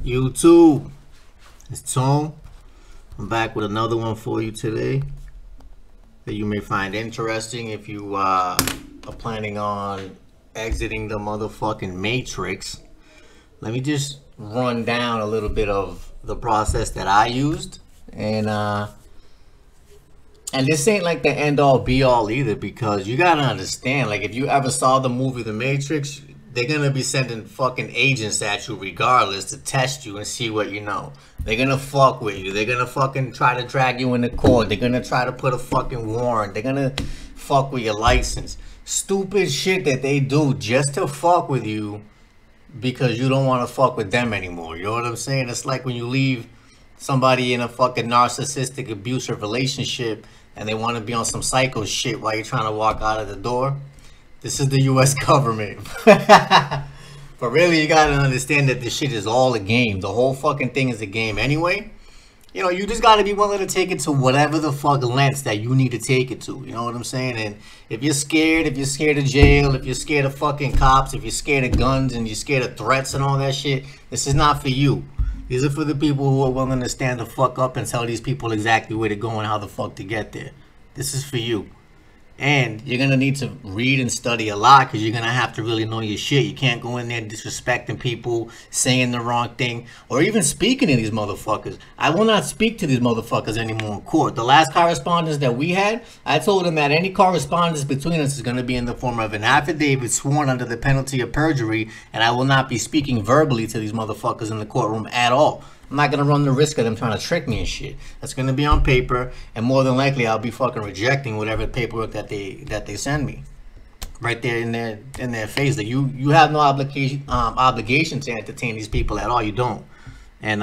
YouTube, it's Tone. I'm back with another one for you today that you may find interesting if you are planning on exiting the motherfucking Matrix. Let me just run down a little bit of the process that I used, and this ain't like the end all be all either, because you gotta understand, like, if you ever saw the movie The Matrix, they're gonna be sending fucking agents at you regardless to test you and see what you know. They're gonna fuck with you. They're gonna fucking try to drag you into court. They're gonna try to put a fucking warrant. They're gonna fuck with your license. Stupid shit that they do just to fuck with you because you don't want to fuck with them anymore. You know what I'm saying? It's like when you leave somebody in a fucking narcissistic abusive relationship and they want to be on some psycho shit while you're trying to walk out of the door. This is the US government. But really, you gotta understand that this shit is all a game. The whole fucking thing is a game anyway. You know, you just gotta be willing to take it to whatever the fuck lengths that you need to take it to. You know what I'm saying? And if you're scared of jail, if you're scared of fucking cops, if you're scared of guns and you're scared of threats and all that shit, this is not for you. These are for the people who are willing to stand the fuck up and tell these people exactly where to go and how the fuck to get there. This is for you. And you're going to need to read and study a lot, because you're going to have to really know your shit. You can't go in there disrespecting people, saying the wrong thing, or even speaking to these motherfuckers. I will not speak to these motherfuckers anymore in court. The last correspondence that we had, I told them that any correspondence between us is going to be in the form of an affidavit sworn under the penalty of perjury, and I will not be speaking verbally to these motherfuckers in the courtroom at all. I'm not going to run the risk of them trying to trick me and shit. That's going to be on paper, and more than likely I'll be fucking rejecting whatever paperwork that they send me. Right there in their face. That you have no obligation to entertain these people at all. You don't. And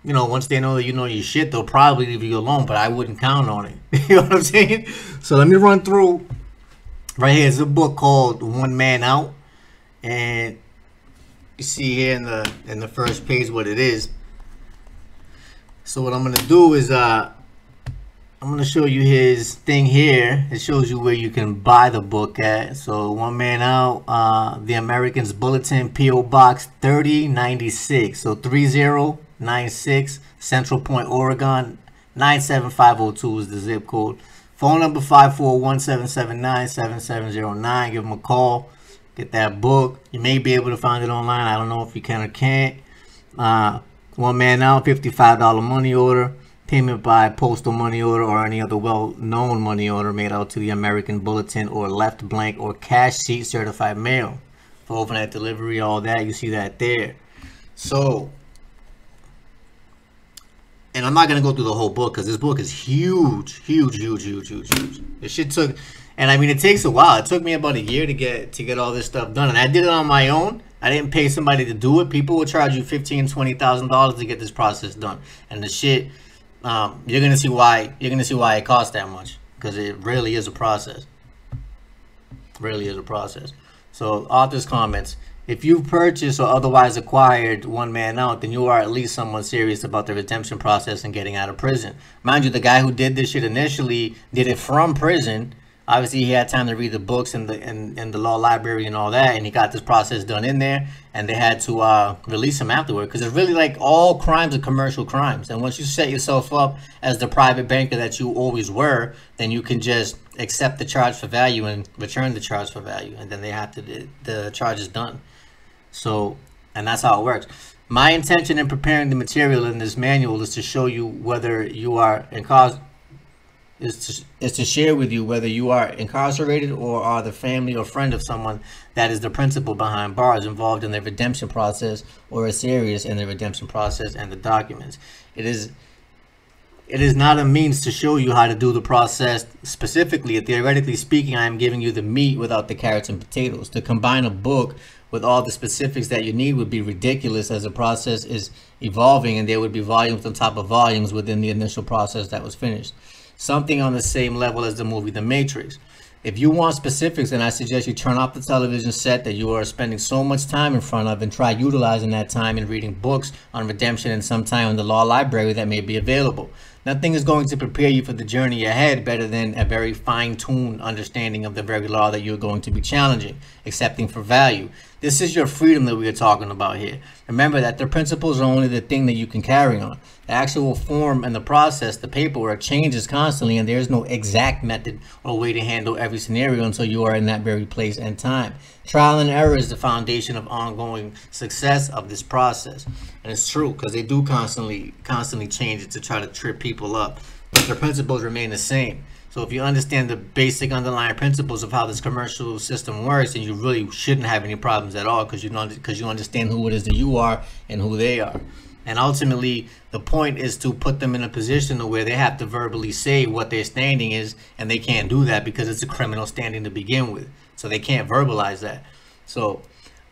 you know, once they know that you know your shit, they'll probably leave you alone, but I wouldn't count on it. You know what I'm saying? So let me run through. Right here is a book called One Man Out, and you see here in the first page what it is. So what I'm going to do is I'm going to show you his thing here. It shows you where you can buy the book at. So One Man Out, The Americans Bulletin, P.O. Box 3096. So 3096, Central Point, Oregon, 97502 is the zip code. Phone number 541-779-7709. Give them a call. Get that book. You may be able to find it online. I don't know if you can or can't. One Man Out, $55 money order. Payment by postal money order or any other well-known money order made out to the American Bulletin, or left blank or cash sheet certified mail. For overnight delivery, all that, you see that there. So, and I'm not going to go through the whole book because this book is huge. This shit took, and I mean, it takes a while. It took me about a year to get all this stuff done. And I did it on my own. I didn't pay somebody to do it. People will charge you $15,000-$20,000 to get this process done. And the shit, you're gonna see why. You're gonna see why it costs that much, because it really is a process. Really is a process. So, author's comments: if you've purchased or otherwise acquired One Man Out, then you are at least someone serious about the redemption process and getting out of prison. Mind you, the guy who did this shit initially did it from prison. Obviously, he had time to read the books and the law library and all that, and he got this process done in there, and they had to release him afterward, because it's really like all crimes are commercial crimes. And once you set yourself up as the private banker that you always were, then you can just accept the charge for value and return the charge for value, and then they have to, the charge is done. So, and that's how it works. My intention in preparing the material in this manual is to show you whether you are is to share with you whether you are incarcerated or are the family or friend of someone that is the principal behind bars, involved in the redemption process, or is serious in the redemption process and the documents. It is not a means to show you how to do the process specifically. Theoretically speaking, I am giving you the meat without the carrots and potatoes. To combine a book with all the specifics that you need would be ridiculous, as the process is evolving and there would be volumes on top of volumes within the initial process that was finished. Something on the same level as the movie The Matrix. If you want specifics, then I suggest you turn off the television set that you are spending so much time in front of and try utilizing that time in reading books on redemption and some time in the law library that may be available. Nothing is going to prepare you for the journey ahead better than a very fine-tuned understanding of the very law that you're going to be challenging, accepting for value. This is your freedom that we are talking about here. Remember that the principles are only the thing that you can carry on. The actual form and the process, the paperwork, changes constantly, and there's no exact method or way to handle every scenario until you are in that very place and time. Trial and error is the foundation of ongoing success of this process. And it's true, because they do constantly change it to try to trip people up. But the principles remain the same. So if you understand the basic underlying principles of how this commercial system works, then you really shouldn't have any problems at all, because you understand who it is that you are and who they are. And ultimately, the point is to put them in a position where they have to verbally say what their standing is, and they can't do that because it's a criminal standing to begin with. So they can't verbalize that. So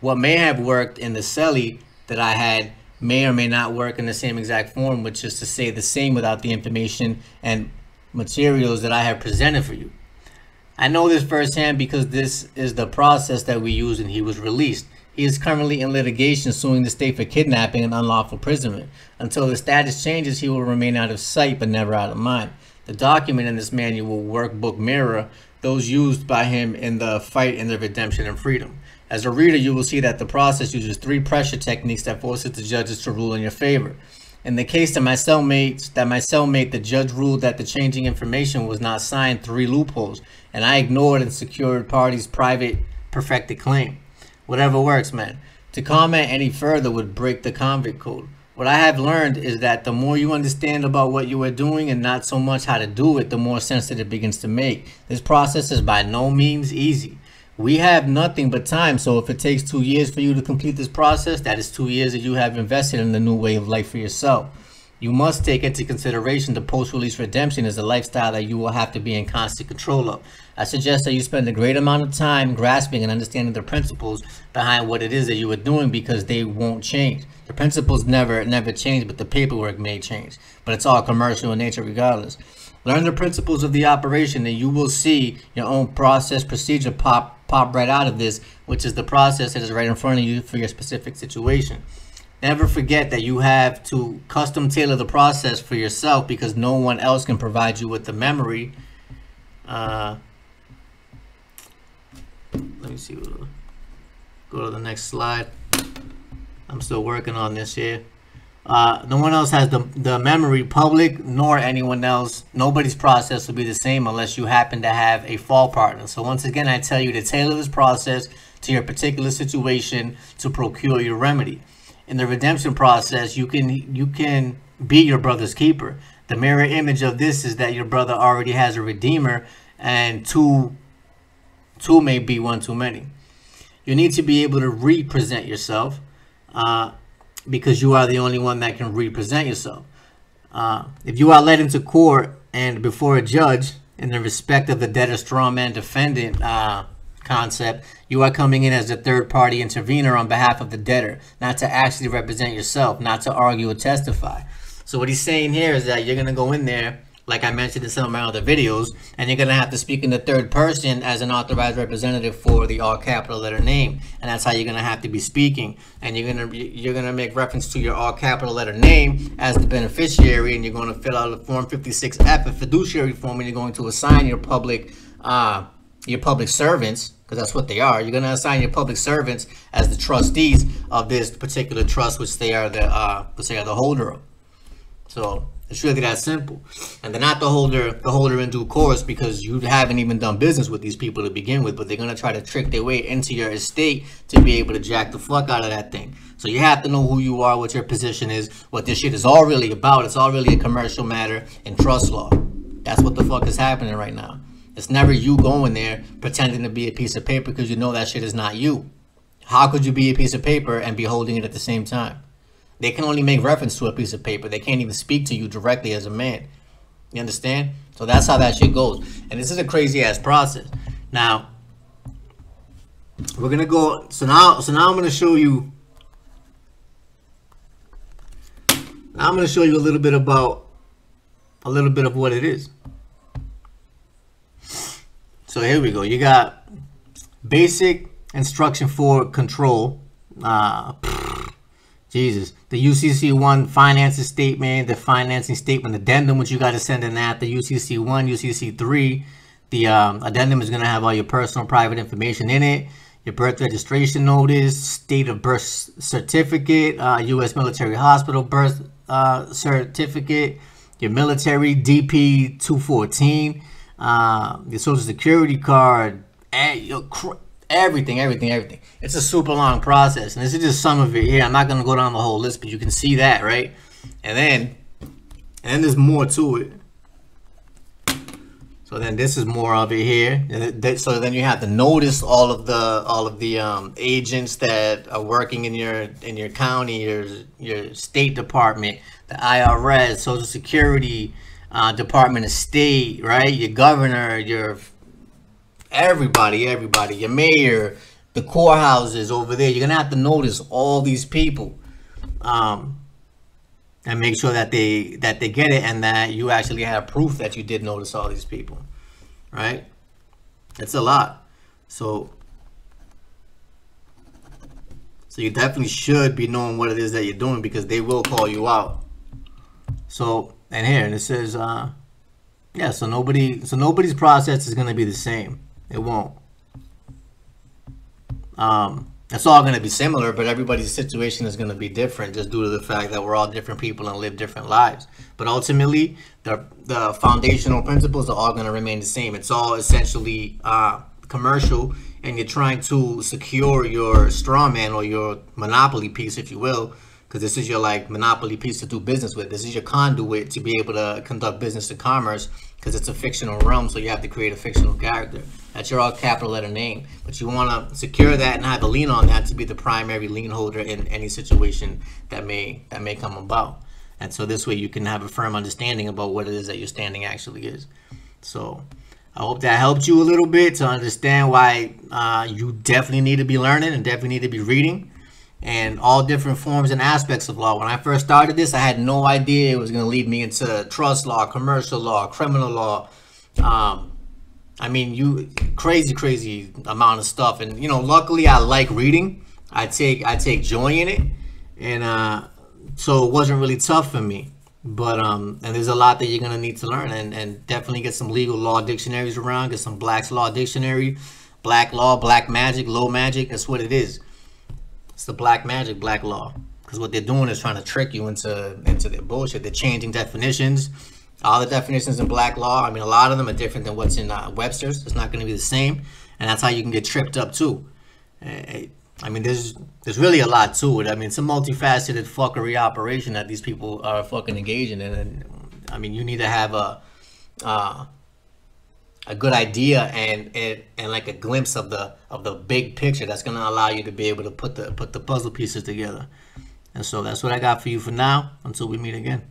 what may have worked in the celly that I had may or may not work in the same exact form, which is to say the same without the information and materials that I have presented for you. I know this firsthand because this is the process that we use, and he was released. He is currently in litigation suing the state for kidnapping and unlawful imprisonment. Until the status changes, he will remain out of sight but never out of mind. The document in this manual workbook mirror those used by him in the fight in the redemption and freedom. As a reader, you will see that the process uses 3 pressure techniques that forces the judges to rule in your favor. In the case that my cellmate, the judge ruled that the changing information was not signed 3 loopholes, and I ignored and secured parties' private perfected claim. Whatever works, man. To comment any further would break the convict code. What I have learned is that the more you understand about what you are doing and not so much how to do it, the more sense that it begins to make. This process is by no means easy. We have nothing but time, so if it takes 2 years for you to complete this process, that is 2 years that you have invested in the new way of life for yourself. You must take into consideration the post-release redemption is a lifestyle that you will have to be in constant control of. I suggest that you spend a great amount of time grasping and understanding the principles behind what it is that you are doing, because they won't change. The principles never change, but the paperwork may change. But it's all commercial in nature regardless. Learn the principles of the operation, and you will see your own process procedure pop right out of this, which is the process that is right in front of you for your specific situation. Never forget that you have to custom tailor the process for yourself, because no one else can provide you with the memory. Let me see. Go to the next slide. I'm still working on this here. No one else has the memory, public nor anyone else. Nobody's process will be the same unless you happen to have a fall partner. So once again, I tell you to tailor this process to your particular situation to procure your remedy. In the redemption process, you can be your brother's keeper. The mirror image of this is that your brother already has a redeemer, and two may be one too many. You need to be able to represent yourself, because you are the only one that can represent yourself. If you are led into court and before a judge in the respect of the debtor strawman defendant concept, you are coming in as a third-party intervener on behalf of the debtor, not to actually represent yourself, not to argue or testify. So what he's saying here is that you're going to go in there, like I mentioned in some of my other videos, and you're going to have to speak in the third person as an authorized representative for the all capital letter name, and that's how you're going to have to be speaking. And you're going to make reference to your all capital letter name as the beneficiary, and you're going to fill out a form 56F, a fiduciary form, and you're going to assign your public servants, because that's what they are. You're going to assign your public servants as the trustees of this particular trust, which they are the holder of. So it's really that simple. And they're not the holder in due course, because you haven't even done business with these people to begin with, but they're going to try to trick their way into your estate to be able to jack the fuck out of that thing. So you have to know who you are, what your position is, what this shit is all really about. It's all really a commercial matter in trust law. That's what the fuck is happening right now. It's never you going there pretending to be a piece of paper, because you know that shit is not you. How could you be a piece of paper and be holding it at the same time? They can only make reference to a piece of paper. They can't even speak to you directly as a man. You understand? So that's how that shit goes. And this is a crazy ass process. Now, we're gonna go. So now I'm gonna show you. Now I'm gonna show you a little bit of what it is. So here we go. You got basic instruction for control. Jesus. The UCC1 financing statement, the financing statement addendum, which you got to send in that. The UCC1, UCC3. The addendum is going to have all your personal private information in it. Your birth registration notice, state of birth certificate, U.S. military hospital birth certificate, your military DP 214, your social security card, and your everything. It's a super long process, and this is just some of it here. I'm not gonna go down the whole list, but you can see that, right? And then there's more to it. So then this is more of it here. So then you have to notice all of the agents that are working in your county, your state department, the IRS, Social Security, Department of State, right? Your governor, your everybody, your mayor, the courthouses over there. You're gonna have to notice all these people, and make sure that they get it, and that you actually have proof that you did notice all these people, right? It's a lot. So you definitely should be knowing what it is that you're doing, because they will call you out. So, and here, and it says, yeah, so nobody's process is gonna be the same. It won't. It's all going to be similar, but everybody's situation is going to be different, just due to the fact that we're all different people and live different lives. But ultimately, the foundational principles are all going to remain the same. It's all essentially commercial, and you're trying to secure your straw man, or your monopoly piece, if you will, because this is your like monopoly piece to do business with. This is your conduit to be able to conduct business and commerce, because it's a fictional realm, so you have to create a fictional character. That's your all capital letter name. But you want to secure that and have a lien on that to be the primary lien holder in any situation that may come about. And so this way you can have a firm understanding about what it is that your standing actually is. So I hope that helped you a little bit to understand why you definitely need to be learning and definitely need to be reading, and all different forms and aspects of law. When I first started this, I had no idea it was going to lead me into trust law, commercial law, criminal law. I mean, crazy amount of stuff. And, you know, luckily I like reading. I take joy in it. And so it wasn't really tough for me. But, and there's a lot that you're going to need to learn, and definitely get some legal law dictionaries around, get some Black's Law Dictionary, black law, black magic, low magic. That's what it is. It's the black magic, black law. Because what they're doing is trying to trick you into their bullshit. They're changing definitions. All the definitions in black law, I mean, a lot of them are different than what's in Webster's. It's not going to be the same. And that's how you can get tripped up too. I mean, there's really a lot to it. I mean, it's a multifaceted fuckery operation that these people are fucking engaging in. And I mean, you need to have a good idea and like a glimpse of the big picture that's going to allow you to be able to put the puzzle pieces together. And so that's what I got for you for now, until we meet again.